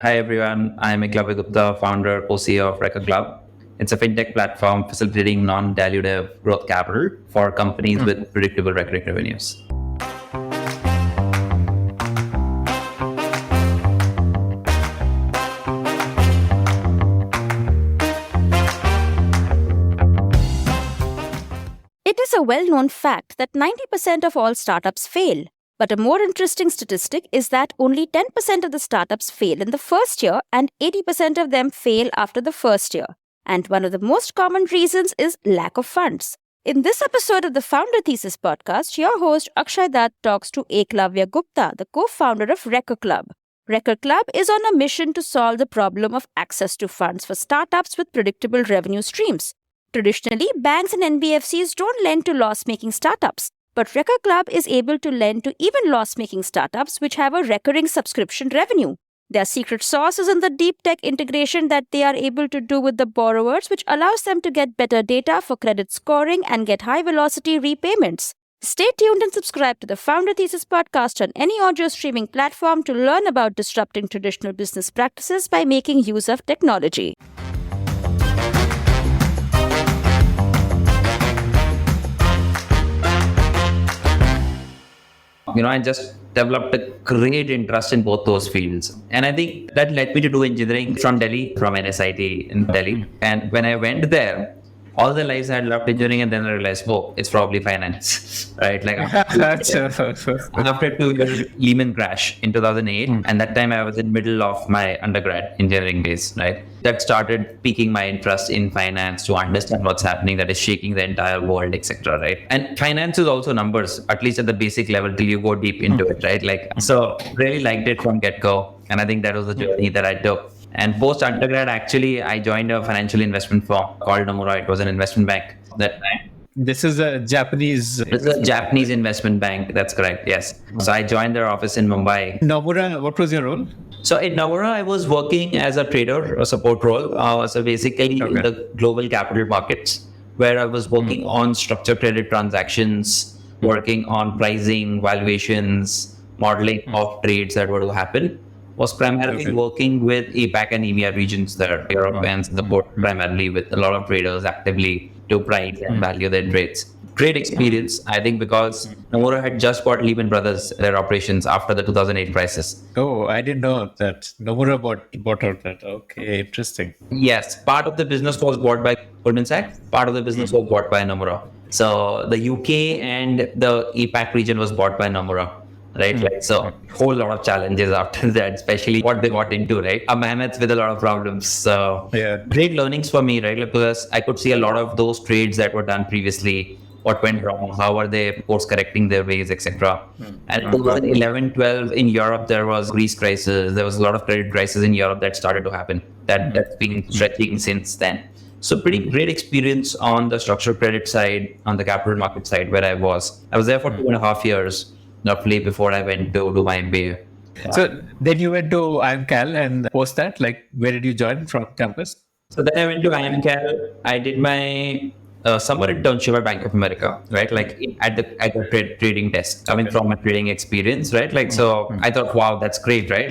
Hi everyone, I'm Eklavya Gupta, founder, co-CEO of Recur Club. It's a fintech platform facilitating non-dilutive growth capital for companies with predictable recurring revenues. It is a well known fact that 90% of all startups fail. But a more interesting statistic is that only 10% of the startups fail in the first year and 80% of them fail after the first year. And one of the most common reasons is lack of funds. In this episode of the Founder Thesis podcast, your host Akshay Dutt talks to Eklavya Gupta, the co founder of Recur Club. Recur Club is on a mission to solve the problem of access to funds for startups with predictable revenue streams. Traditionally, banks and NBFCs don't lend to loss-making startups, but Recur Club is able to lend to even loss-making startups which have a recurring subscription revenue. Their secret sauce is in the deep tech integration that they are able to do with the borrowers, which allows them to get better data for credit scoring and get high-velocity repayments. Stay tuned and subscribe to the Founder Thesis podcast on any audio streaming platform to learn about disrupting traditional business practices by making use of technology. I just developed a great interest in both those fields. And I think that led me to do engineering from Delhi, from NSIT in Delhi. And when I went there, all the lives I had loved engineering, and then I realized, oh, it's probably finance, right? Like after 2 years Lehman crash in 2008, and that time I was in middle of my undergrad engineering days, right? That started piquing my interest in finance to understand what's happening that is shaking the entire world, etc. Right? And finance is also numbers, at least at the basic level, till you go deep into it, right? So really liked it from get go, and I think that was the journey that I took. And post undergrad, actually, I joined a financial investment firm called Nomura. It was an investment bank that time. This is a Japanese. It's a Japanese investment bank. That's correct. Yes. So I joined their office in Mumbai. Nomura, what was your role? So in Nomura, I was working as a trader, a support role. So basically in the global capital markets, where I was working on structured credit transactions, working on pricing, valuations, modeling of trades that were to happen. Was primarily working with APAC and EMEA regions there. Europeans support primarily with a lot of traders actively to price and value their trades. Great experience, I think, because Nomura had just bought Lehman Brothers, their operations after the 2008 crisis. Oh, I didn't know that. Nomura bought out that. Okay, interesting. Yes, part of the business was bought by Goldman Sachs, part of the business was bought by Nomura. So the UK and the APAC region was bought by Nomura. Right, so whole lot of challenges after that, especially what they got into, right? A mammoth with a lot of problems. So great learnings for me, right? Because I could see a lot of those trades that were done previously, what went wrong, how are they course correcting their ways, etc. And in 2011-12 in Europe, there was Greece crisis. There was a lot of credit crisis in Europe that started to happen. That's been stretching since then. So pretty great experience on the structured credit side, on the capital market side, where I was there for 2.5 years. Roughly before I went to do my MBA. So then you went to IMCAL, and post that, where did you join from campus? So then I went to IMCAL. I did my summer internship at Bank of America, right? At the trading desk, coming from my trading experience, right? So I thought, wow, that's great, right?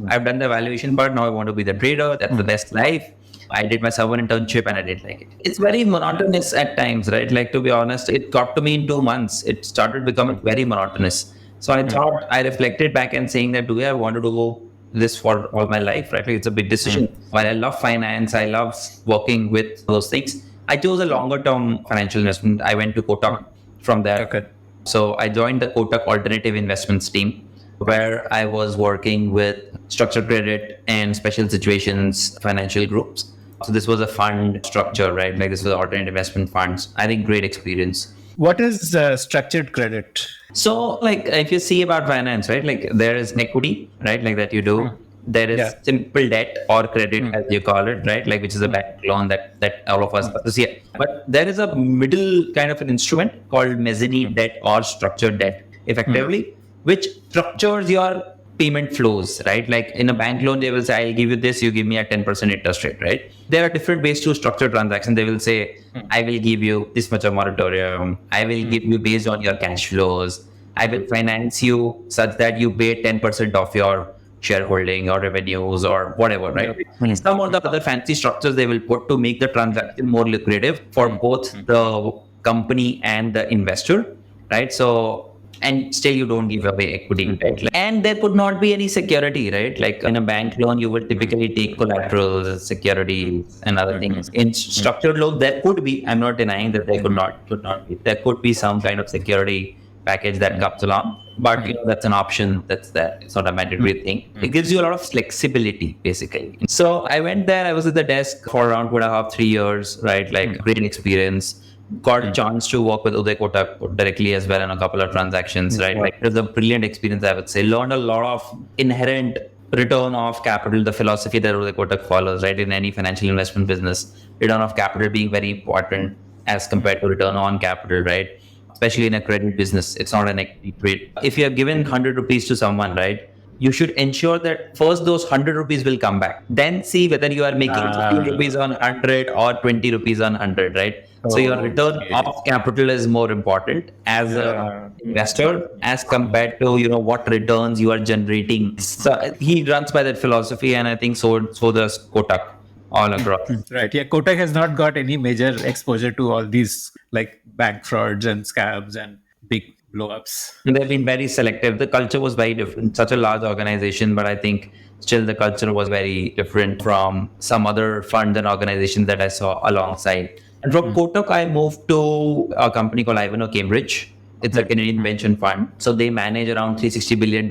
I've done the evaluation part. Now I want to be the trader. That's the best life. I did my summer internship and I didn't like it. It's very monotonous at times, right? To be honest, it got to me in 2 months. It started becoming very monotonous. So I thought, I reflected back and saying that, do I want to do this for all my life, right? It's a big decision. While I love finance, I love working with those things. I chose a longer term financial investment. I went to Kotak from there. Okay. So I joined the Kotak Alternative Investments team, where I was working with structured credit and special situations financial groups. So this was a fund structure, right? This was alternative investment funds. I think great experience. What is structured credit? So if you see about finance, right? There is equity, right? That you do. There is simple debt or credit, as you call it, right? Which is a bank loan that all of us see. But there is a middle kind of an instrument called mezzanine debt or structured debt, effectively, which structures your payment flows, right? In a bank loan, they will say, I'll give you this, you give me a 10% interest rate, right? There are different ways to structure transactions. They will say, I will give you this much of moratorium. I will give you based on your cash flows. I will finance you such that you pay 10% of your shareholding or revenues or whatever, right? Some of the other fancy structures they will put to make the transaction more lucrative for both the company and the investor, right? So, and still you don't give away equity, right? And there could not be any security, right? Like in a bank loan, you would typically take collaterals, security, and other things. In structured loan, there could be. I'm not denying that there could not be. There could be some kind of security package that comes along, but that's an option that's there. It's not a mandatory thing. It gives you a lot of flexibility, basically. So I went there. I was at the desk for around 2.5, 3 years, right? Like great experience. Got a chance to work with Uday Kotak directly as well in a couple of transactions, right? Like it was a brilliant experience, I would say. Learned a lot of inherent return of capital, the philosophy that Uday Kotak follows, right? In any financial investment business, return of capital being very important as compared to return on capital, right? Especially in a credit business, it's not an equity trade. If you have given 100 rupees to someone, right? You should ensure that first those 100 rupees will come back. Then see whether you are making 50 rupees on 100 or 20 rupees on 100, right? So your return of capital is more important as an investor as compared to what returns you are generating. So he runs by that philosophy, and I think so does Kotak all across. Right. Yeah. Kotak has not got any major exposure to all these like bank frauds and scams and big blow-ups. They've been very selective. The culture was very different. Such a large organization, but I think still the culture was very different from some other funds and organizations that I saw alongside. And from Kotak, I moved to a company called Ivanhoe Cambridge. It's a Canadian pension fund. So they manage around $360 billion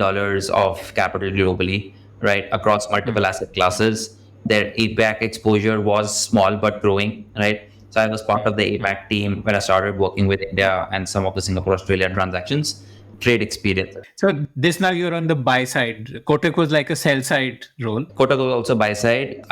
of capital globally, right, across multiple asset classes. Their APAC exposure was small but growing, right? So I was part of the APAC team when I started working with India and some of the Singapore, Australia transactions. Trade experience. So this now you're on the buy side. Kotak was like a sell side role. Kotak was also buy side.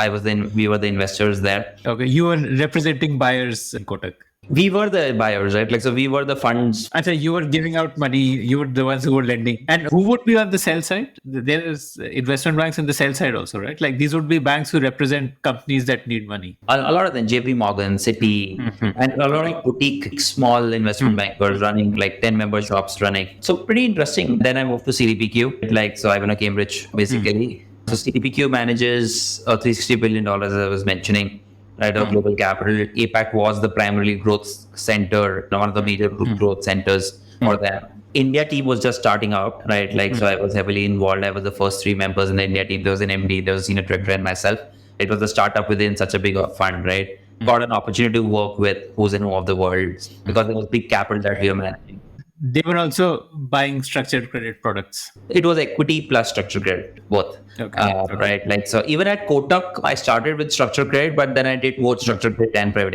We were the investors there. Okay, you were representing buyers in Kotak. We were the buyers, right? Like, so we were the funds. And so you were giving out money. You were the ones who were lending. And who would be on the sell side? There is investment banks on the sell side also, right? Like these would be banks who represent companies that need money. A lot of them, JP Morgan, Citi, and a lot of boutique small investment bankers running like 10 member shops running. So pretty interesting. Then I moved to CDPQ, so I went to Cambridge basically. So CDPQ manages $360 billion, as I was mentioning. Right, of global capital. APAC was the primarily growth center, one of the major growth centers for them. India team was just starting out, right? So I was heavily involved. I was the first 3 members in the India team. There was an MD, there was a senior director, and myself. It was a startup within such a big fund, right? Got an opportunity to work with who's and who of the world because there was big capital that we were managing. They were also buying structured credit products. It was equity plus structured credit, both. Okay. Right. So even at Kotak, I started with structured credit, but then I did both structured credit and private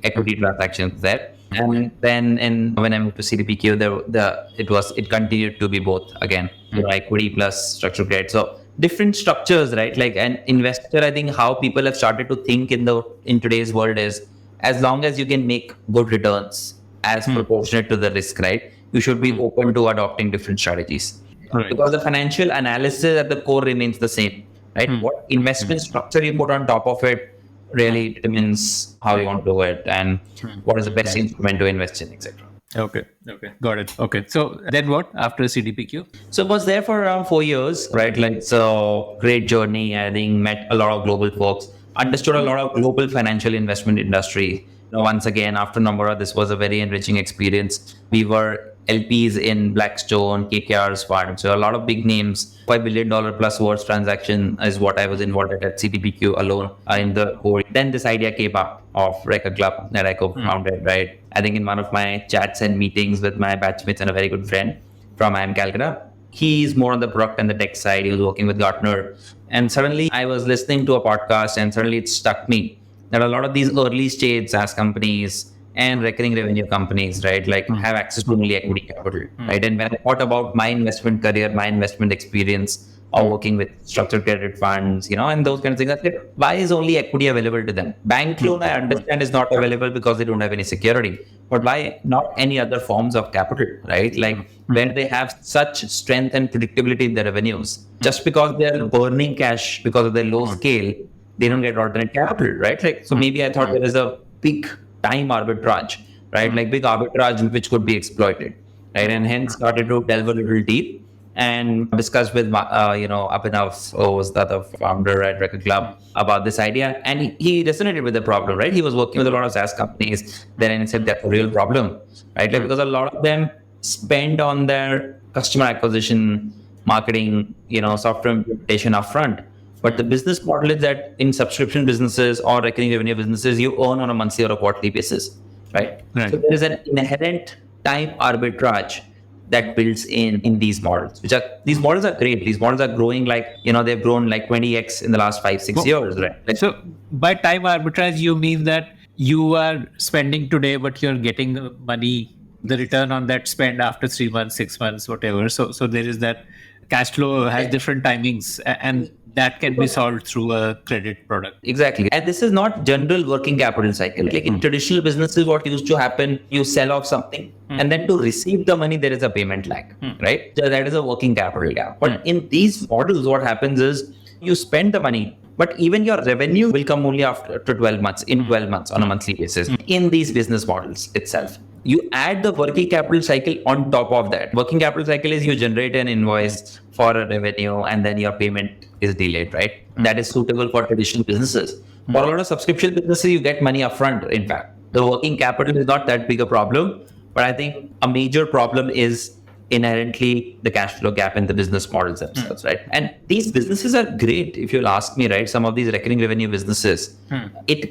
equity transactions there. And then when I moved to CDPQ, it continued to be both again, equity plus structured credit. So different structures, right? Like an investor, I think how people have started to think in today's world is as long as you can make good returns as proportionate to the risk, right? You should be open to adopting different strategies. Right. Because the financial analysis at the core remains the same, right? What investment structure you put on top of it really determines how you want to do it and what is the best instrument to invest in, etc. Okay. Got it. Okay. So then what after CDPQ? So I was there for around 4 years, right? So great journey. I think met a lot of global folks, understood a lot of global financial investment industry. Once again, after Nomura, this was a very enriching experience. We were LPs in Blackstone, KKR's fund. So a lot of big names, $5 billion plus worth transaction is what I was involved at CDPQ alone in the core. Then this idea came up of Recur Club that I co-founded, right? I think in one of my chats and meetings with my batchmates and a very good friend from IIM Calcutta, he's more on the product and the tech side. He was working with Gartner. And suddenly I was listening to a podcast and suddenly it struck me that a lot of these early stage SaaS companies and recurring revenue companies, right, have access to only equity capital, right? And when I thought about my investment career, my investment experience of working with structured credit funds, and those kinds of things, I said, why is only equity available to them? Bank loan, I understand, is not available because they don't have any security. But why not any other forms of capital, right? When they have such strength and predictability in their revenues, just because they're burning cash because of their low scale, they don't get alternate capital, right? So maybe I thought there is a big time arbitrage, right? Big arbitrage which could be exploited, right? And hence started to delve a little deep and discussed with Abhinav, who was the other founder at Recur Club, about this idea, and he resonated with the problem, right? He was working with a lot of SaaS companies then, and he said that's a real problem, right? Like, because a lot of them spend on their customer acquisition, marketing, software implementation upfront. But the business model is that in subscription businesses or recurring revenue businesses, you earn on a monthly or a quarterly basis, right? So there is an inherent time arbitrage that builds in these models. These models are great. These models are growing they've grown like 20x in the last 5-6 years, right? Like, so by time arbitrage, you mean that you are spending today, but you're getting money, the return on that spend after 3 months, 6 months, whatever. So there is that cash flow has different timings, and that can be solved through a credit product. Exactly. And this is not general working capital cycle. Like in traditional businesses, what used to happen, you sell off something and then to receive the money, there is a payment lag, right? So that is a working capital gap. But in these models, what happens is you spend the money, but even your revenue will come only after 12 months, in 12 months on a monthly basis in these business models itself. You add the working capital cycle on top of that. Working capital cycle is you generate an invoice for a revenue and then your payment is delayed, right? That is suitable for traditional businesses. For a lot of subscription businesses, you get money upfront. In fact, the working capital is not that big a problem, but I think a major problem is inherently the cash flow gap in the business models themselves, right? And these businesses are great, if you'll ask me, right? Some of these recurring revenue businesses,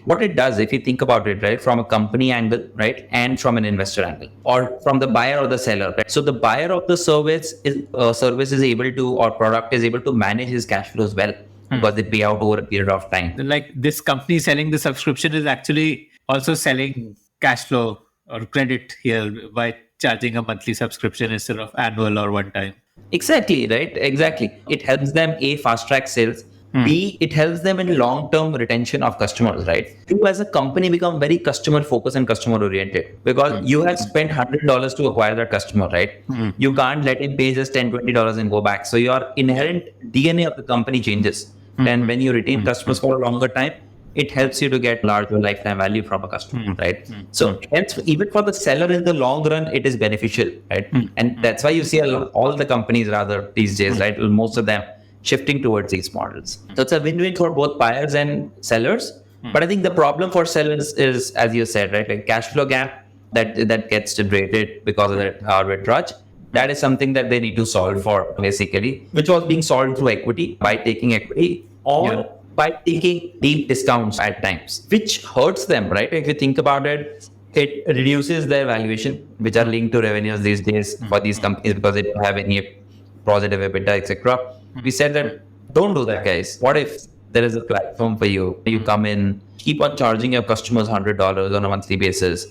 what it does, if you think about it, right, from a company angle, right, and from an investor angle, or from the buyer or the seller, right? So the buyer of the service is able to, or product is able to manage his cash flows well, because they pay out over a period of time. Like this company selling the subscription is actually also selling cash flow or credit here by charging a monthly subscription instead of annual or one time. Exactly, right? Exactly. It helps them fast track sales. B, it helps them in long-term retention of customers, right? You as a company become very customer focused and customer oriented, because you have spent $100 to acquire that customer, right? You can't let him pay just $10, $20 and go back. So your inherent DNA of the company changes. And when you retain customers for a longer time, it helps you to get larger lifetime value from a customer, right? So hence, even for the seller in the long run, it is beneficial, right? And that's why you see all the companies rather these days, right? Most of them shifting towards these models. So it's a win-win for both buyers and sellers. But I think the problem for sellers is, as you said, right, like cash flow gap that gets generated because of that arbitrage. That is something that they need to solve for, basically, which was being solved through equity, by taking equity or by taking deep discounts at times, which hurts them, right? If you think about it, it reduces their valuation, which are linked to revenues these days for these companies, because they don't have any positive EBITDA, etc. We said that don't do that, guys. What if there is a platform for you? You come in, keep on charging your customers $100 on a monthly basis.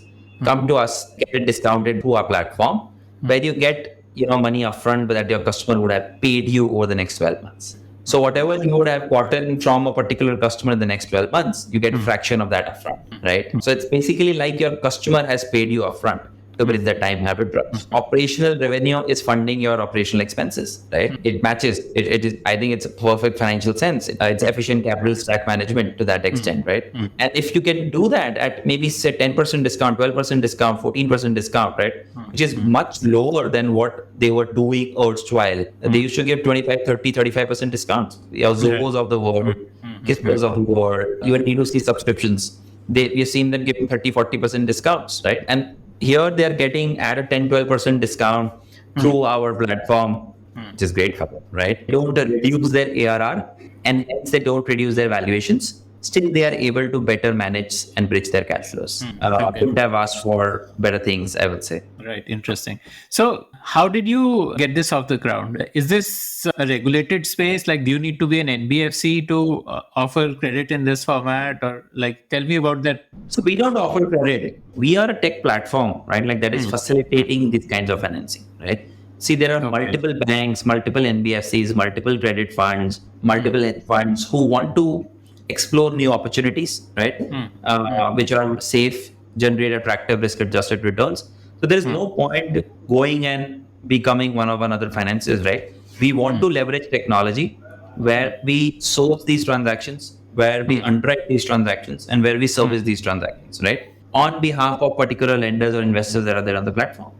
Come to us, get it discounted through our platform, where you get money upfront, but that your customer would have paid you over the next 12 months. So whatever you would have gotten from a particular customer in the next 12 months, you get a fraction of that upfront, right? So it's basically like your customer has paid you upfront to bridge the time arbitrage. Operational revenue is funding your operational expenses, right? It matches. It is. I think it's a perfect financial sense. It's efficient capital stack management to that extent, right? And if you can do that at maybe say 10% discount, 12% discount, 14% discount, right? Which is much lower than what they were doing erstwhile. They used to give 25, 30, 35% discounts. Zobos of the world, Gispers of the world, even D2C subscriptions. We've seen them giving 30, 40% discounts, right? And here they are getting at a 10, 12% discount through our platform, which is great for them, right? They don't reduce their ARR, and hence they don't reduce their valuations. Still, they are able to better manage and bridge their cash flows. Couldn't have asked for better things, I would say. Right, interesting. So, how did you get this off the ground? Is this a regulated space? Like, do you need to be an NBFC to offer credit in this format? Or, like, tell me about that. So, we don't offer credit. We are a tech platform, right? Like, that is facilitating these kinds of financing, right? See, there are multiple banks, multiple NBFCs, multiple credit funds, multiple hedge funds who want to explore new opportunities, right? Which are safe, generate attractive risk-adjusted returns. So there is no point going and becoming one of another finances, right? We want to leverage technology where we source these transactions, where we underwrite these transactions, and where we service these transactions, right? On behalf of particular lenders or investors that are there on the platform,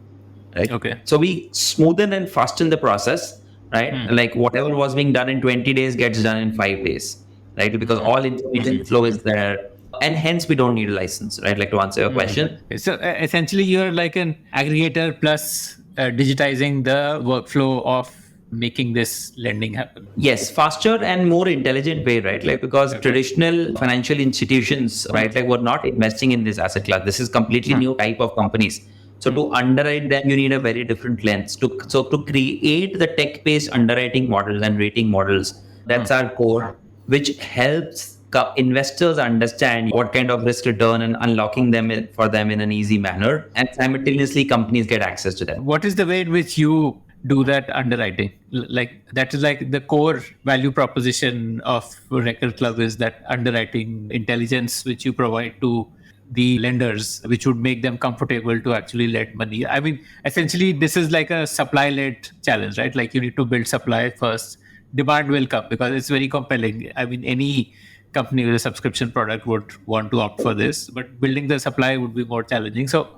right? Okay. So we smoothen and fasten the process right? Like whatever was being done in 20 days gets done in 5 days, right? Because all information flow is there. And hence we don't need a license, right? Like to answer your question. So essentially, you're like an aggregator plus digitizing the workflow of making this lending happen. Yes, faster and more intelligent way, right? Like because traditional financial institutions, right, like were not investing in this asset class. This is completely new type of companies. So to underwrite them, you need a very different lens. To create the tech-based underwriting models and rating models, that's our core, which helps investors understand what kind of risk return and unlocking for them in an easy manner, and simultaneously companies get access to them. What is the way in which you do that underwriting? Like that is like the core value proposition of Recur Club is that underwriting intelligence which you provide to the lenders, which would make them comfortable to actually lend money. I mean, essentially, this is like a supply-led challenge, right? Like you need to build supply first. Demand will come because it's very compelling. I mean, any company with a subscription product would want to opt for this, but building the supply would be more challenging. So,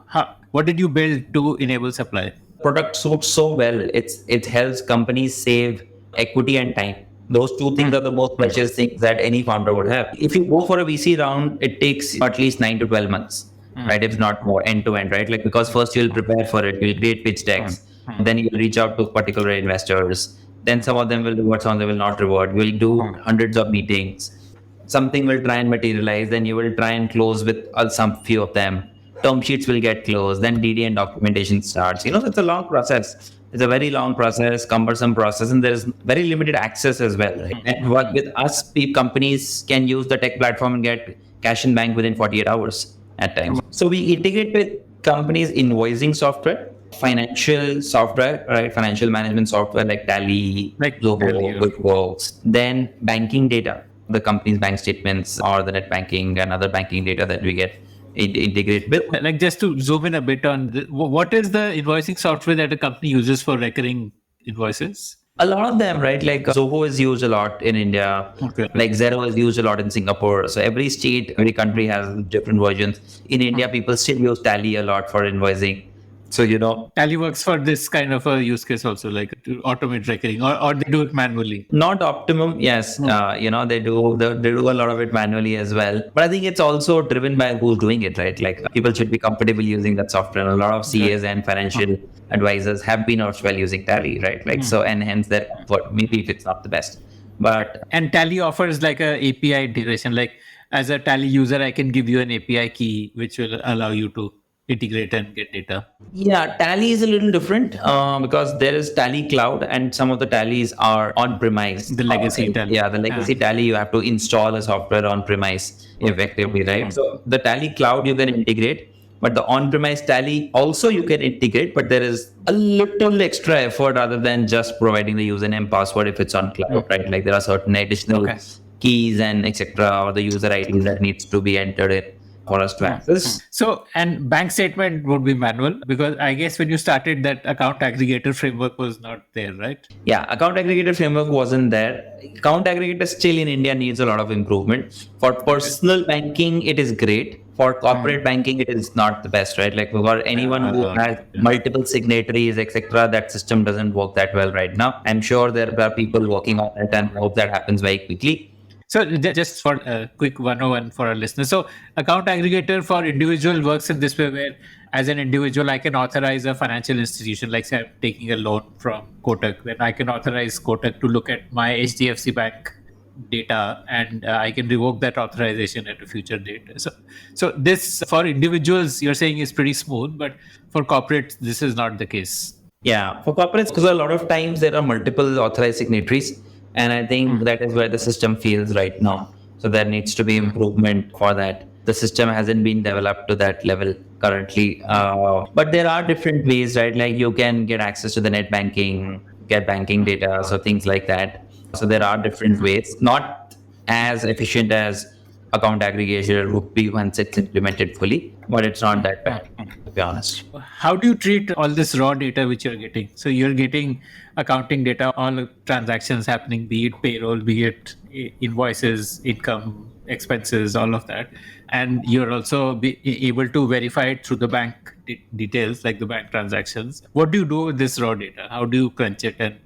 what did you build to enable supply? Product suits so well. It helps companies save equity and time. Those two things are the most precious things that any founder would have. If you go for a VC round, it takes at least 9 to 12 months, right? If not more, end to end, right? Like because first you'll prepare for it, you'll create pitch decks, then you'll reach out to particular investors. Then some of them will reward, some of them will not reward. You'll do hundreds of meetings. Something will try and materialize, then you will try and close with some few of them. Term sheets will get closed, then DD and documentation starts. It's a long process. It's a very long process, cumbersome process, and there is very limited access as well. Right? And what with us, companies can use the tech platform and get cash in bank within 48 hours at times. So we integrate with companies' invoicing software, financial software, right? Financial management software like Tally, Like Zoho, Tally, QuickBooks. Then banking data, the company's bank statements or the net banking and other banking data that we get integrate with. Like just to zoom in a bit on what is the invoicing software that a company uses for recurring invoices? A lot of them, right? Like Zoho is used a lot in India. Okay. Like Xero is used a lot in Singapore. So every state, every country has different versions. In India, people still use Tally a lot for invoicing. So, Tally works for this kind of a use case also, like to automate recurring, or they do it manually. Not optimum, yes. They do a lot of it manually as well. But I think it's also driven by who's doing it, right? Like people should be comfortable using that software. And a lot of CAs and financial advisors have been as well using Tally, right? Like so, and hence their comfort. Maybe if it's not the best, and Tally offers like a API integration. Like as a Tally user, I can give you an API key which will allow you to integrate and get data. Yeah, Tally is a little different because there is Tally Cloud and some of the Tallies are on-premise. The legacy Tally. Yeah, the legacy Tally, you have to install a software on-premise effectively, right? So the Tally Cloud you can integrate, but the on-premise Tally also you can integrate, but there is a little extra effort rather than just providing the username password if it's on cloud, right? Like there are certain additional keys and etc. or the user IDs that needs to be entered in for us to access. So, and bank statement would be manual because I guess when you started that account aggregator framework was not there, right? Yeah, account aggregator framework wasn't there. Account aggregator still in India needs a lot of improvement. For personal banking, it is great. For corporate banking, it is not the best, right? Like for anyone who has multiple signatories, etc., that system doesn't work that well right now. I'm sure there are people working on it and hope that happens very quickly. So just for a quick 101 for our listeners. So account aggregator for individual works in this way where as an individual, I can authorize a financial institution, like say I'm taking a loan from Kotak, then I can authorize Kotak to look at my HDFC Bank data and I can revoke that authorization at a future date. So this for individuals, you're saying is pretty smooth, but for corporates, this is not the case. Yeah, for corporates, because a lot of times there are multiple authorized signatories. And I think that is where the system fails right now. So there needs to be improvement for that. The system hasn't been developed to that level currently. But there are different ways, right? Like you can get access to the net banking, get banking data, so things like that. So there are different ways, not as efficient as account aggregation would be once it's implemented fully, but it's not that bad, to be honest. How do you treat all this raw data which you're getting? So you're getting accounting data, all transactions happening, be it payroll, be it invoices, income, expenses, all of that. And you're also be able to verify it through the bank details, like the bank transactions. What do you do with this raw data? How do you crunch it and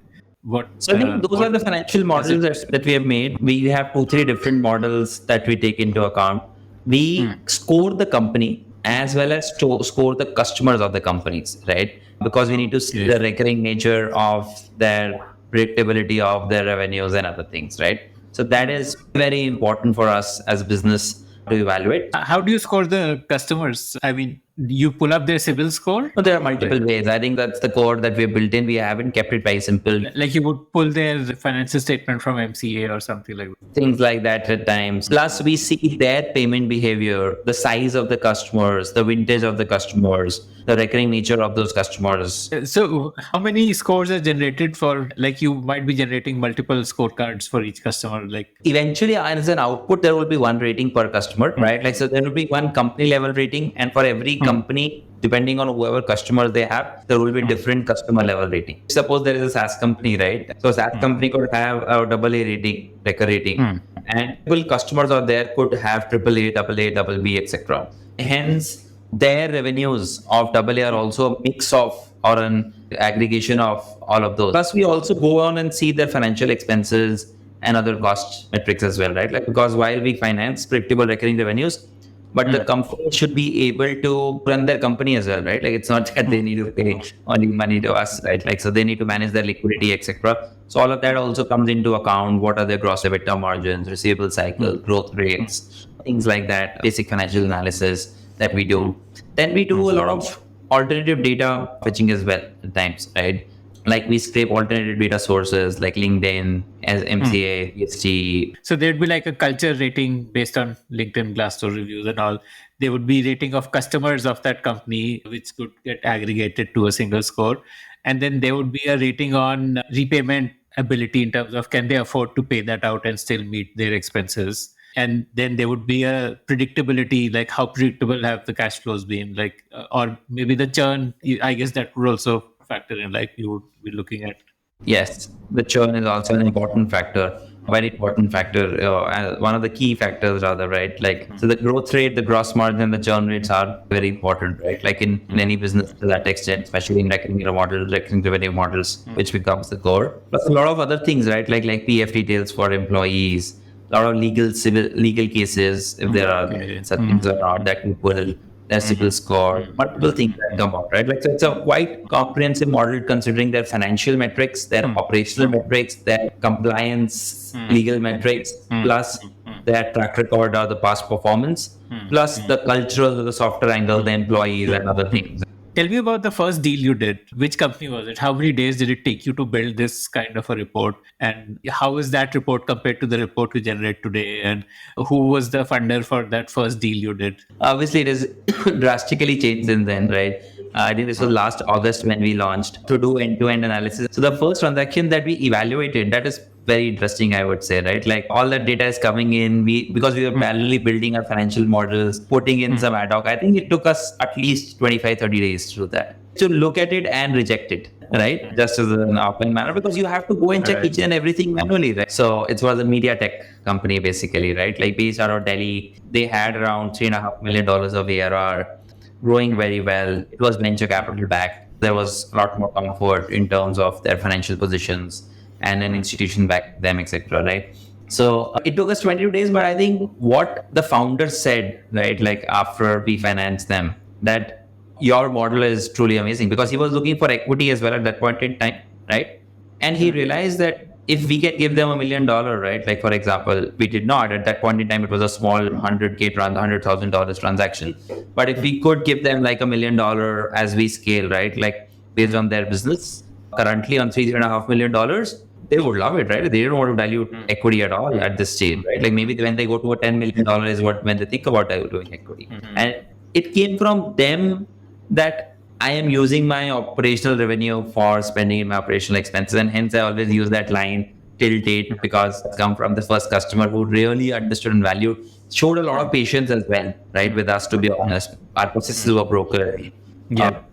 What? So I think those are the financial models that we have made. We have 2-3 different models that we take into account. We score the company as well as score the customers of the companies, right? Because we need to see the recurring nature of their predictability of their revenues and other things, right? So that is very important for us as a business to evaluate. How do you score the customers? I mean, you pull up their CIBIL score? So there are multiple ways. I think that's the core that we built in. We haven't kept it very simple. Like you would pull their financial statement from MCA or something like that. Things like that at times. Plus, we see their payment behavior, the size of the customers, the vintage of the customers, the recurring nature of those customers. So, how many scores are generated for? Like, you might be generating multiple scorecards for each customer. Like, Eventually, as an output, there will be one rating per customer, right? Like, so there will be one company level rating, and for every company, depending on whoever customers they have, there will be different customer level rating. Suppose there is a SaaS company, right? So SaaS company could have a AA rating, like a rating, and customers out there could have AAA, AA, BB, etc. Hence, their revenues of AA are also a mix of or an aggregation of all of those. Plus, we also go on and see their financial expenses and other cost metrics as well, right? Like, because while we finance predictable recurring revenues, but the company should be able to run their company as well, right? Like, it's not that they need to pay only money to us, right? Like, so they need to manage their liquidity, etc. So all of that also comes into account. What are their gross EBITDA margins, receivable cycle, growth rates, things like that, basic financial analysis that we do. Then we do a lot of alternative data fetching as well at times, right? Like, we scrape alternative data sources like LinkedIn, as MCA, ESG. so there'd be like a culture rating based on LinkedIn Glassdoor reviews and all. There would be rating of customers of that company, which could get aggregated to a single score. And then there would be a rating on repayment ability in terms of can they afford to pay that out and still meet their expenses. And then there would be a predictability, like how predictable have the cash flows been, like, or maybe the churn. I guess that would also factor in, like you would be looking at. Yes, the churn is also an important factor, very important factor. One of the key factors, rather, right? Like, so the growth rate, the gross margin, the churn rates are very important, right? Like in any business to that extent, especially in recurring revenue models, which becomes the core. Plus a lot of other things, right? Like PF details for employees, a lot of legal cases, if there are such things or not, that people their CIBIL score, multiple things that come out, right? Like, so it's a quite comprehensive model considering their financial metrics, their operational metrics, their compliance, legal metrics, plus their track record or the past performance, plus the cultural, the softer angle, the employees and other things. Tell me about the first deal you did. Which company was it? How many days did it take you to build this kind of a report? And how is that report compared to the report we generate today? And who was the funder for that first deal you did? Obviously, it has drastically changed since then, right? I think this was last August when we launched to do end-to-end analysis. So the first transaction that we evaluated, that is very interesting, I would say, right? Like, all that data is coming in. Because we were parallelly building our financial models, putting in some ad hoc. I think it took us at least 25, 30 days to do that. To look at it and reject it, right? Just as an open manner, because you have to go and check each and everything manually, right? So it was a media tech company, basically, right? Like, based out of Delhi. They had around $3.5 million of ARR, growing very well. It was venture capital backed. There was a lot more comfort in terms of their financial positions and an institution backed them, etc. Right? So it took us 22 days, but I think what the founder said, right, like after we financed them, that your model is truly amazing, because he was looking for equity as well at that point in time, right? And he realized that if we can give them $1 million, right? Like, for example, we did not at that point in time. It was a small $100,000 transaction. But if we could give them like $1 million as we scale, right? Like, based on their business currently on $3.5 million, they would love it, right? They don't want to dilute equity at all at this stage, right? Like, maybe when they go to a $10 million is when they think about diluting equity. And it came from them that I am using my operational revenue for spending in my operational expenses, and hence I always use that line till date, because it's come from the first customer who really understood and valued, showed a lot of patience as well, right, with us, to be honest. Our processes were broken.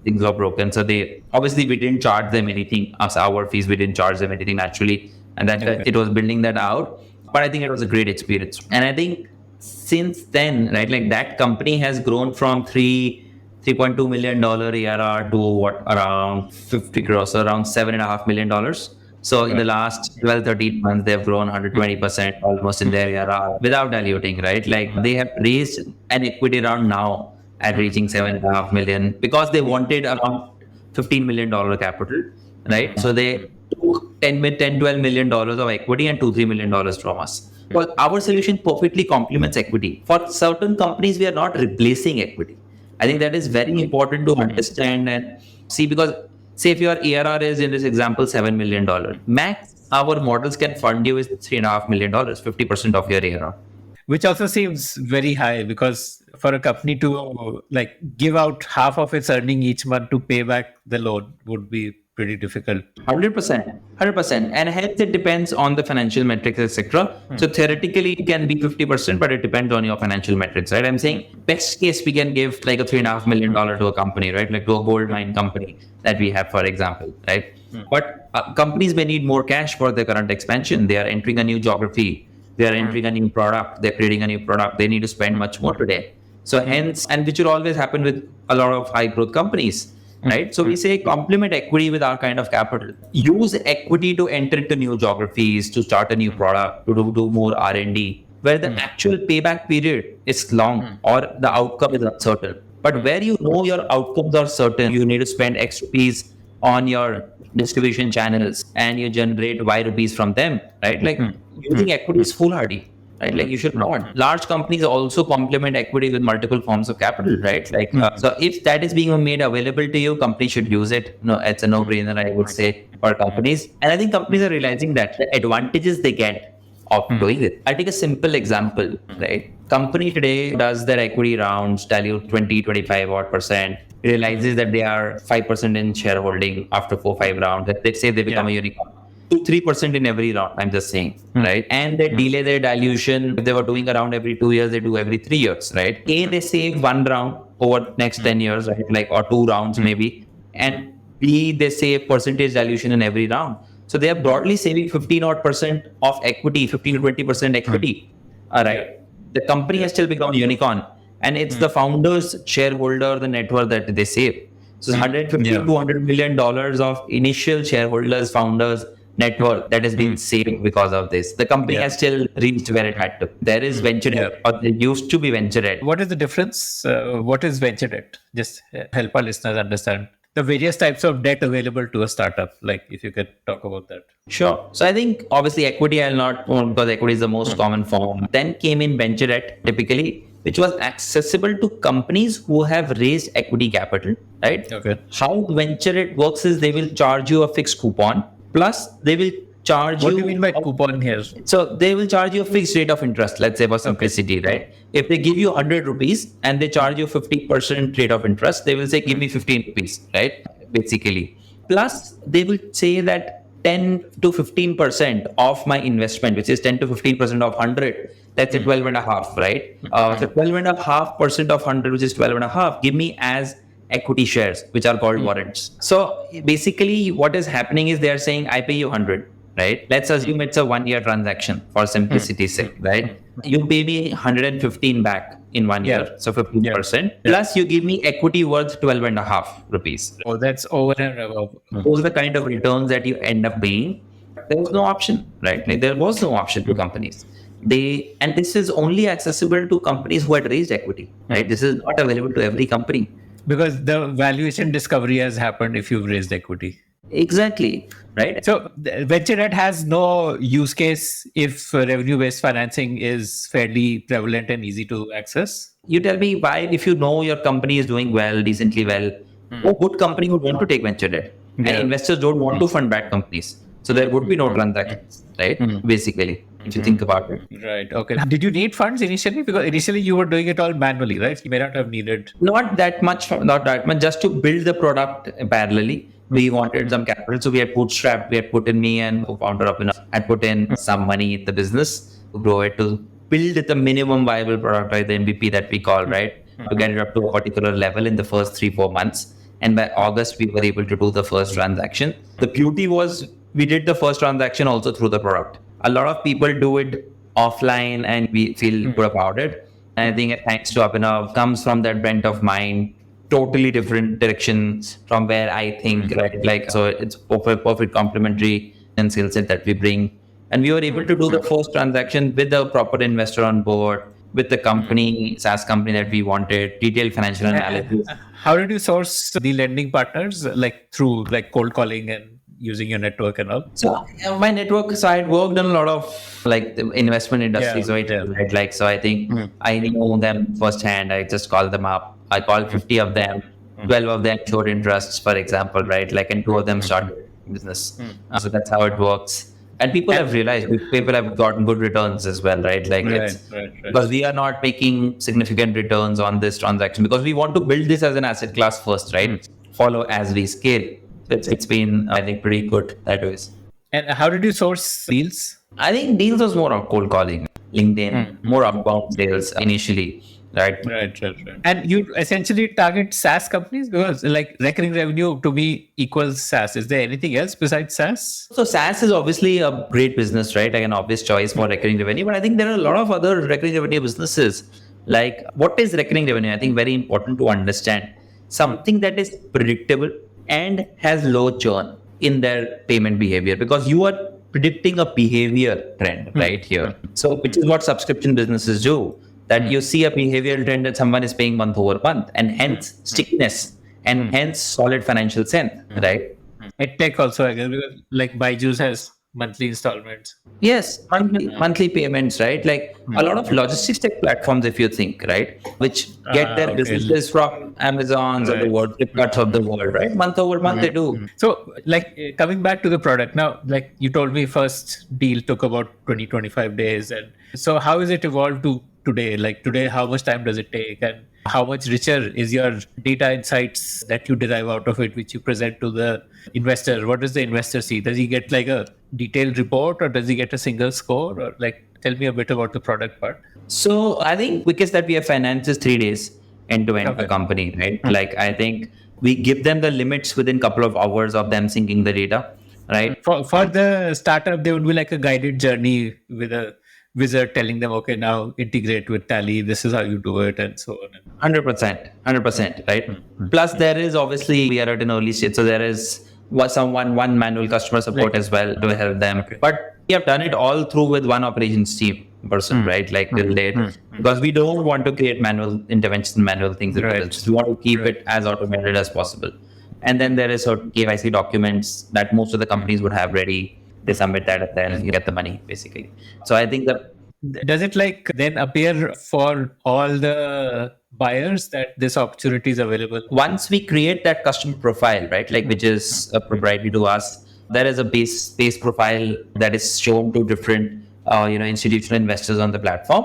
Things were broken. So we didn't charge them anything as our fees. We didn't charge them anything naturally. And that it was building that out. But I think it was a great experience. And I think since then, right, like that company has grown from $3.2 million ARR to around 50 crores, so around $7.5 million. So in the last 12, 13 months, they've grown 120% almost in their ARR without diluting, right? Like they have raised an equity round now at reaching 7.5 million because they wanted around $15 million capital, right? So they took 10, 12 million dollars of equity and $2, $3 million from us. Well, our solution perfectly complements equity. For certain companies, we are not replacing equity. I think that is very important to understand and see, because say if your ARR is in this example $7 million, max our models can fund you is $3.5 million, 50% of your ARR. Which also seems very high, because for a company to like give out half of its earning each month to pay back the loan would be pretty difficult. 100%. And hence it depends on the financial metrics, etc. So theoretically it can be 50%, but it depends on your financial metrics, right? I'm saying best case we can give like a $3.5 million to a company, right? Like to a gold mine company that we have, for example, right? But companies may need more cash for their current expansion. They are entering a new geography. They are entering a new product. They're creating a new product. They need to spend much more today. So hence, and which will always happen with a lot of high growth companies. Right. So we say complement equity with our kind of capital. Use equity to enter into new geographies, to start a new product, to do more R&D, where the actual payback period is long or the outcome is uncertain. But where you know your outcomes are certain, you need to spend X rupees on your distribution channels and you generate Y rupees from them. Right. Like using equity is foolhardy. Right? Like you should not. Large companies also complement equity with multiple forms of capital, right? Like so, if that is being made available to you, companies should use it. No, it's a no-brainer, I would say, for companies. And I think companies are realizing that the advantages they get of doing it. I take a simple example, right? Company today does their equity rounds, dilute 20, 25 odd percent, realizes that they are 5% in shareholding after 4-5 rounds. Let's say they become a unicorn. 2-3% in every round, I'm just saying, right? And they delay their dilution. If they were doing a round every 2 years, they do every 3 years, right? A, they save one round over next 10 years, right? Like, or 2 rounds maybe. And B, they save percentage dilution in every round. So they are broadly saving 15 odd percent of equity, 15 to 20% equity. All right. The company has still become a unicorn. And it's the founders, shareholder, the net worth that they save. So 150 to $200 million of initial shareholders, founders, net worth that has been saved because of this. The company has still reached where it had to. There is venture debt, or there used to be venture debt. What is the difference? What is venture debt? Just help our listeners understand the various types of debt available to a startup. Like if you could talk about that. Sure. So I think obviously equity I'll not, because equity is the most common form. Then came in venture debt typically, which was accessible to companies who have raised equity capital, right? Okay. How venture debt works is they will charge you a fixed coupon. Plus, they will charge What you. do you mean by coupon here? So they will charge you a fixed rate of interest, let's say for simplicity, right? If they give you 100 rupees and they charge you 50% rate of interest, they will say, give me 15 rupees, right? Basically. Plus, they will say that 10 to 15% of my investment, which is 10 to 15% of 100, let's say 12 and a half, right? So 12.5% of 100, which is 12 and a half, give me as equity shares, which are called warrants. So basically what is happening is they are saying, I pay you 100, right? Let's assume it's a 1-year transaction for simplicity's sake, right? You pay me 115 back in 1 year, so 15%. Plus you give me equity worth 12 and a half rupees. Oh, that's over and above. Those are the kind of returns that you end up paying. There was no option, right? Like there was no option to companies. And this is only accessible to companies who had raised equity, right? This is not available to every company. Because the valuation discovery has happened if you've raised equity. Exactly. Right. So venture debt has no use case if revenue-based financing is fairly prevalent and easy to access. You tell me why, if you know your company is doing well, decently well, no good company would want to take venture debt. And investors don't want to fund bad companies. So there would be no transactions, right? Basically, if you think about it. Right. Okay. Did you need funds initially? Because initially you were doing it all manually, right? You may not have needed. Not that much, just to build the product parallelly. We wanted some capital. So we had bootstrapped, we had put in me and co-founder of enough, had put in some money in the business to grow it, to build the minimum viable product, right? The MVP that we call, right? To get it up to a particular level in the first 3-4 months. And by August, we were able to do the first transaction. The beauty was we did the first transaction also through the product. A lot of people do it offline and we feel good about it. And I think thanks to Abhinav comes from that bent of mind, totally different directions from where I think, right? Like, so it's perfect complementary. and skill set that we bring. And we were able to do the first transaction with a proper investor on board, with the company, SaaS company that we wanted, detailed financial analysis. How did you source the lending partners? Like through like cold calling and using your network and all? So my network, so I had worked in a lot of like the investment industries, Yeah, right? yeah. Right? Like, so I think I know them firsthand. I just called them up. I called 50 of them. 12 of them showed interests, for example, right? Like, and 2 of them started business. So that's how it works. And people have realized, people have gotten good returns as well, right? Like, it's Right. because we are not making significant returns on this transaction because we want to build this as an asset class first, right? Follow as we scale. It's been, I think, pretty good that way. And how did you source deals? I think deals was more of cold calling, LinkedIn, more outbound sales initially, right? Right. And you essentially target SaaS companies because like recurring revenue to me equals SaaS. Is there anything else besides SaaS? So SaaS is obviously a great business, right? Like an obvious choice for recurring revenue, but I think there are a lot of other recurring revenue businesses. Like, what is recurring revenue? I think very important to understand something that is predictable and has low churn in their payment behavior, because you are predicting a behavior trend right here. So, which is what subscription businesses do. That you see a behavioral trend that someone is paying month over month, and hence stickiness, and hence solid financial sense, right? EdTech also, I guess, because like Byju's has monthly installments. Yes, monthly payments, right? Like a lot of logistics tech platforms, if you think, right, which get their Okay. businesses from Amazons of the world, Flipkarts of the world, right? Month over month, they do. So, like coming back to the product now, like you told me, first deal took about 20-25 days. And so, how is it evolved to today? Like today, how much time does it take? And how much richer is your data insights that you derive out of it, which you present to the investor? What does the investor see? Does he get like a detailed report, or does he get a single score? Or like, tell me a bit about the product part. So I think quickest that we have financed is 3 days end to end Okay. a company, right? Like I think we give them the limits within couple of hours of them syncing the data, right? For the startup, there would be like a guided journey with a wizard telling them, okay, now integrate with Tally. This is how you do it, and so on. 100%, right? Plus, there is obviously we are at an early stage, so there is one manual customer support as well to help them. But we have done it all through with one operations team person, right? Like till date, because we don't want to create manual interventions, manual things. Right. We want to keep it as automated as possible. And then there is certain KYC documents that most of the companies would have ready. They submit that, and then you get the money, basically. So I think that Does it like then appear for all the buyers that this opportunity is available? once we create that customer profile, right, like which is proprietary to us, there is a base profile that is shown to different institutional investors on the platform.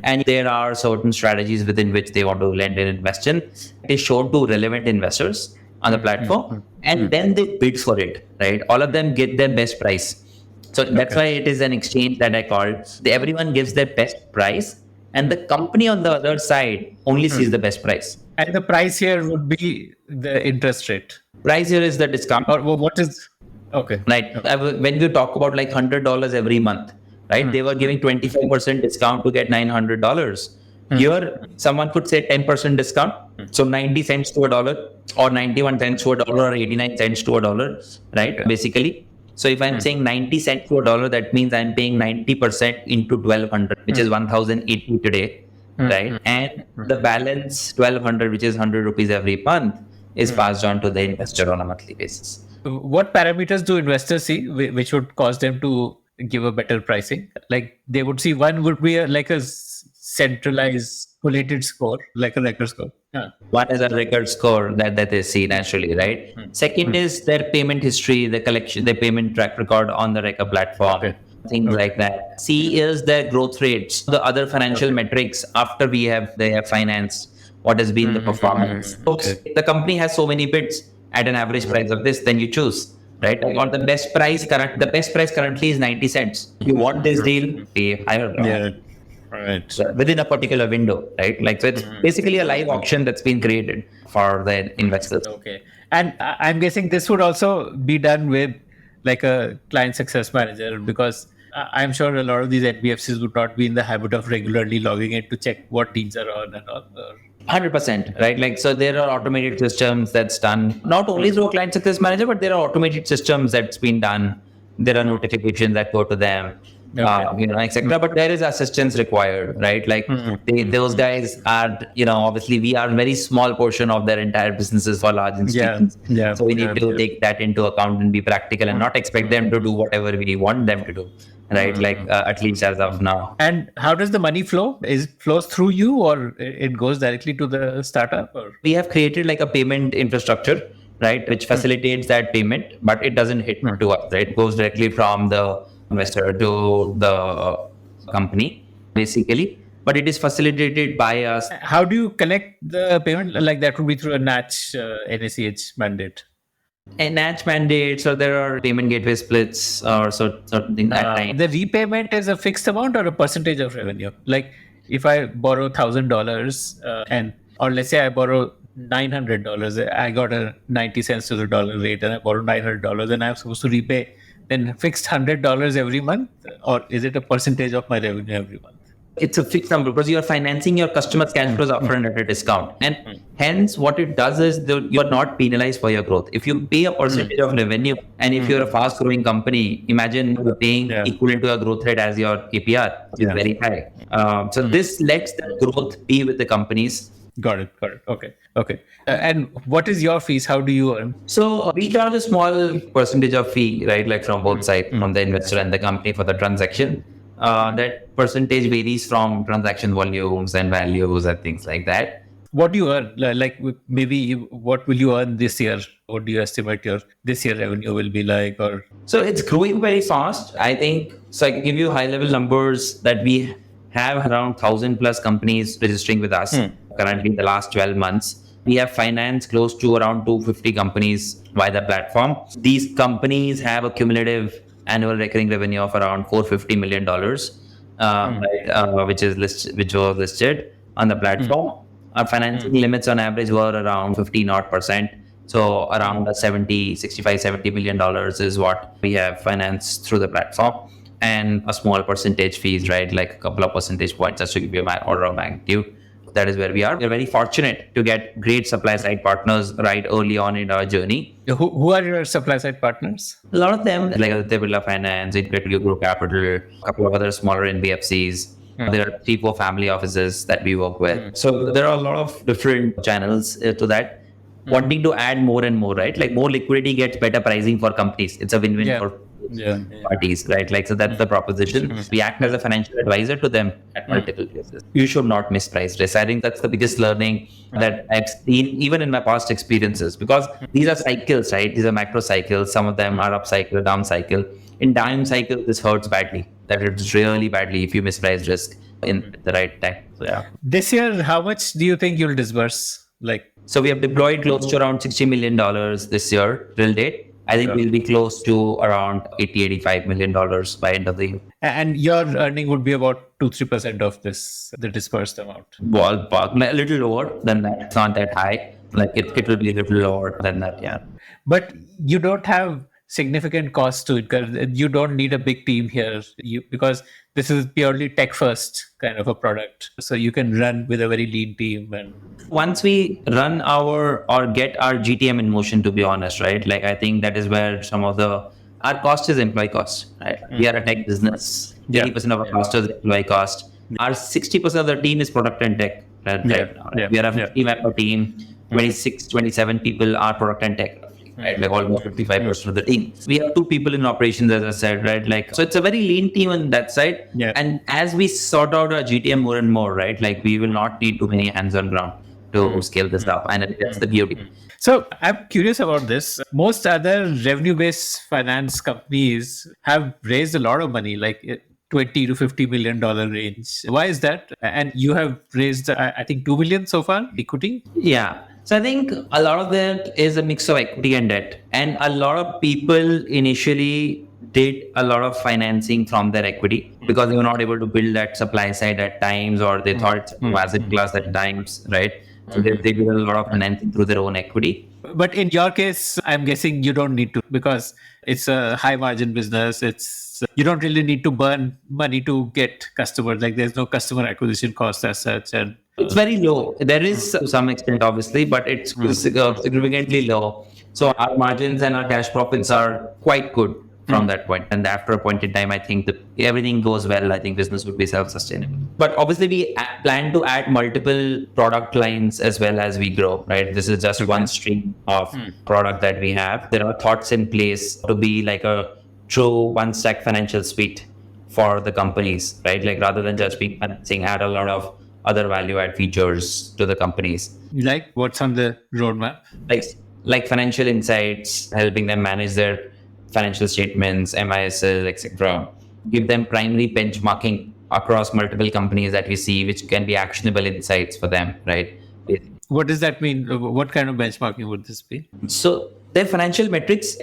And there are certain strategies within which they want to lend and invest in. It is shown to relevant investors on the platform, and then they bid for it, right? All of them get their best price. So that's why it is an exchange that I called. Everyone gives their best price, and the company on the other side only sees the best price. And the price here would be the interest rate. Price here is the discount. Or what is okay? Right. When we talk about like $100 every month, right? They were giving 25% discount to get $900. Here, someone could say 10% discount. So 90 cents to a dollar, or 91 cents to a dollar, or 89 cents to a dollar, right? Basically. So if I'm saying 90 cents to a dollar, that means I'm paying 90% into 1200, which is 1080 today, right? And the balance 1200, which is 100 rupees every month, is passed on to the investor on a monthly basis. What parameters do investors see which would cause them to give a better pricing? Like they would see one would be like a centralized collated score, like a record score. Yeah. One is a record score that they see naturally, right? Second is their payment history, the collection, their payment track record on the Recur platform, things like that. C is their growth rates, the other financial metrics after they have financed, what has been the performance. So the company has so many bids at an average price of this, then you choose, right? Or the best price currently is 90 cents. You want this deal, pay higher. Yeah. Right. So within a particular window, right? Like, so it's basically a live auction that's been created for the investors. Okay. And I'm guessing this would also be done with like a client success manager, because I'm sure a lot of these NBFCs would not be in the habit of regularly logging in to check what deals are on and all. 100%, right? Like, so there are automated systems that's done not only through a client success manager, but there are automated systems that's been done there are notifications that go to them, Okay. etc. But there is assistance required, right? Like those guys are, obviously we are a very small portion of their entire businesses for large institutions. Yeah. So we need to Yeah. take that into account and be practical and not expect them to do whatever we want them to do, right? Like at least as of now. And how does the money flow? Is it flows through you, or it goes directly to the startup? Or We have created like a payment infrastructure, right, which facilitates that payment, but it doesn't hit to us, right? It goes directly from the investor to the company, basically. But it is facilitated by us. how do you collect the payment? Like that would be through a NACH, NACH mandate. And NACH mandates, or there are payment gateway splits, or something at time. The repayment is a fixed amount or a percentage of revenue. Like if I borrow $1,000 or let's say I borrow $900, I got a 90 cents to the dollar rate, and I borrow $900, and I'm supposed to repay then fixed $100 every month, or is it a percentage of my revenue every month? It's a fixed number because you're financing your customers' cash flows upfront at a discount. And hence, what it does is you're not penalized for your growth. If you pay a percentage of revenue, and if you're a fast growing company, imagine you're paying equivalent to your growth rate as your KPR, which is very high. So this lets the growth be with the companies. Got it. Okay. And what is your fees? How do you earn? So we charge a small percentage of fee, right? Like from both sides, from the investor and the company for the transaction. That percentage varies from transaction volumes and values and things like that. What do you earn? Like maybe what will you earn this year? What do you estimate your this year revenue will be like? Or So it's growing very fast. I think, so I can give you high level numbers that we have around 1,000 plus companies registering with us currently in the last 12 months. We have financed close to around 250 companies via the platform. These companies have a cumulative annual recurring revenue of around $450 million, which was listed on the platform. Our financing limits on average were around 50%. So around $65-70 million is what we have financed through the platform, and a small percentage fees, right? Like a couple of percentage points, just to give you my order of magnitude. That is where we are. We're very fortunate to get great supply side partners right early on in our journey. who are your supply side partners? A lot of them, like Birla Finance, Eklavya Gupta Capital, a couple of other smaller NBFCs. There are 3-4 family offices that we work with. So there are a lot of different channels to that. Wanting to add more and more, right? Like more liquidity gets better pricing for companies. It's a win-win for parties, right? Like, so that's the proposition. We act as a financial advisor to them at multiple places. You should not misprice risk. I think that's the biggest learning that I've seen even in my past experiences, because these are cycles, right? These are macro cycles. Some of them are up cycle, down cycle. In down cycle, this hurts badly. That hurts really badly if you misprice risk in the right time. So, yeah. This year, how much do you think you'll disburse? So we have deployed close to around $60 million this year till date. I think we'll be close to around $80-85 million by end of the year. And your earning would be about 2-3% of the disbursed amount. Ballpark, a little lower than that. It's not that high. Like it will be a little lower than that, yeah. But you don't have significant costs to it, because you don't need a big team here, because this is purely tech first kind of a product, so you can run with a very lean team. And once we run or get our GTM in motion, to be honest, right? Like I think that is where some of our cost is employee cost, right? We are a tech business. 80% of our cost is employee cost. Our 60% of the team is product and tech, right? We are a 50-member team. 26, 27 people are product and tech. Right, like almost 55% of the team. We have 2 people in operations, as I said, right? Like, so it's a very lean team on that side. And as we sort out our GTM more and more, right? Like we will not need too many hands on ground to scale this up. And that's the beauty. So I'm curious about this. Most other revenue-based finance companies have raised a lot of money, like $20 to $50 million range. Why is that? And you have raised, I think, $2 million so far, equity? Yeah. So I think a lot of that is a mix of equity and debt. And a lot of people initially did a lot of financing from their equity because they were not able to build that supply side at times, or they thought it was asset class at times, right? So they did a lot of financing through their own equity. But in your case, I'm guessing you don't need to, because it's a high margin business. You don't really need to burn money to get customers. Like there's no customer acquisition cost as such. And it's very low. There is to some extent, obviously, but it's significantly low. So our margins and our cash profits are quite good. from that point. And after a point in time, I think that everything goes well. I think business would be self-sustainable. But obviously, we plan to add multiple product lines as well as we grow, right? This is just one stream of product that we have. There are thoughts in place to be like a true one-stack financial suite for the companies, right? Like rather than just being financing, add a lot of other value-add features to the companies. Like what's on the roadmap? Like financial insights, helping them manage their financial statements, MISs, etc. Give them primary benchmarking across multiple companies that we see, which can be actionable insights for them, right? What does that mean? What kind of benchmarking would this be? So their financial metrics,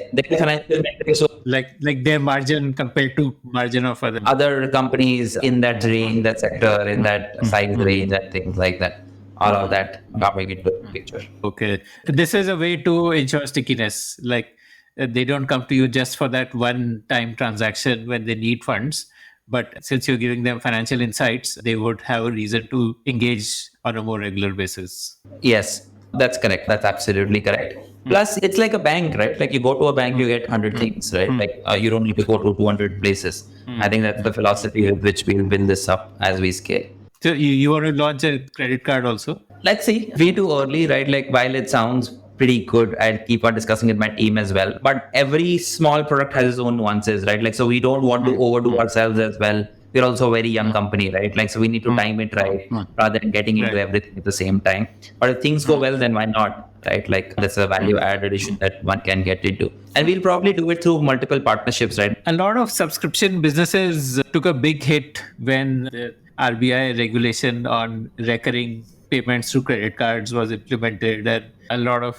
so Like their margin compared to margin of other companies in that range, that sector, in that size range, and things like that. All of that coming into the picture. Okay. This is a way to ensure stickiness. Like they don't come to you just for that one-time transaction when they need funds. But since you're giving them financial insights, they would have a reason to engage on a more regular basis. Yes, that's correct. That's absolutely correct. Plus, it's like a bank, right? Like you go to a bank, you get 100 things, right? Like you don't need to go to 200 places. I think that's the philosophy with which we'll build this up as we scale. So you want to launch a credit card also? Let's see. Way too early, right? Like while it sounds pretty good, I'll keep on discussing with my team as well. But every small product has its own nuances, right? Like, so we don't want to overdo ourselves as well. We're also a very young company, right? Like, so we need to time it right rather than getting into everything at the same time. But if things go well, then why not, right? Like, that's a value add addition that one can get into. And we'll probably do it through multiple partnerships, right? A lot of subscription businesses took a big hit when the RBI regulation on recurring payments through credit cards was implemented, and a lot of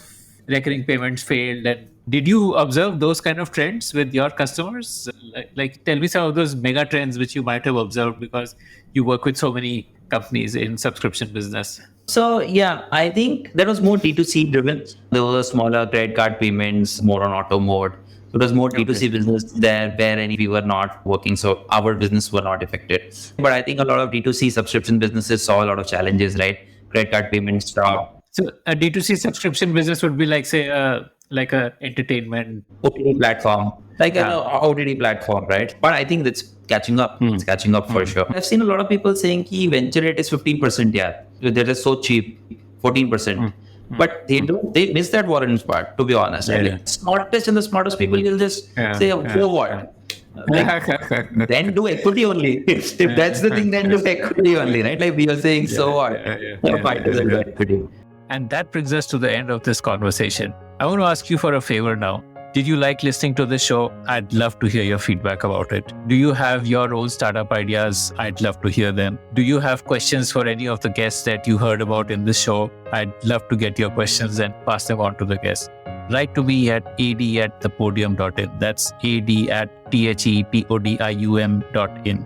recurring payments failed. And did you observe those kind of trends with your customers? Like tell me some of those mega trends which you might have observed because you work with so many companies in subscription business. So yeah, I think that was more D2C driven. There were smaller credit card payments, more on auto mode. It was more D2C business there where we were not working. So our business were not affected. But I think a lot of D2C subscription businesses saw a lot of challenges, right? Credit card payments stopped. So a D2C subscription business would be like, say, like a entertainment OTT platform, like an OTT platform, right? But I think that's catching up. It's catching up for sure. I've seen a lot of people saying ki venture rate is 15%. Yeah, that is so cheap, 14%. But they miss that Warren's part, to be honest. Yeah, Right? yeah. Like, smartest and the smartest people will just say, for what? Like, then do equity only. If that's the thing, then do equity only, right? Like we were saying, so what? Why doesn't do equity? And that brings us to the end of this conversation. I want to ask you for a favor now. Did you like listening to this show? I'd love to hear your feedback about it. Do you have your own startup ideas? I'd love to hear them. Do you have questions for any of the guests that you heard about in this show? I'd love to get your questions and pass them on to the guests. Write to me at ad@thepodium.in. That's ad@thepodium.in.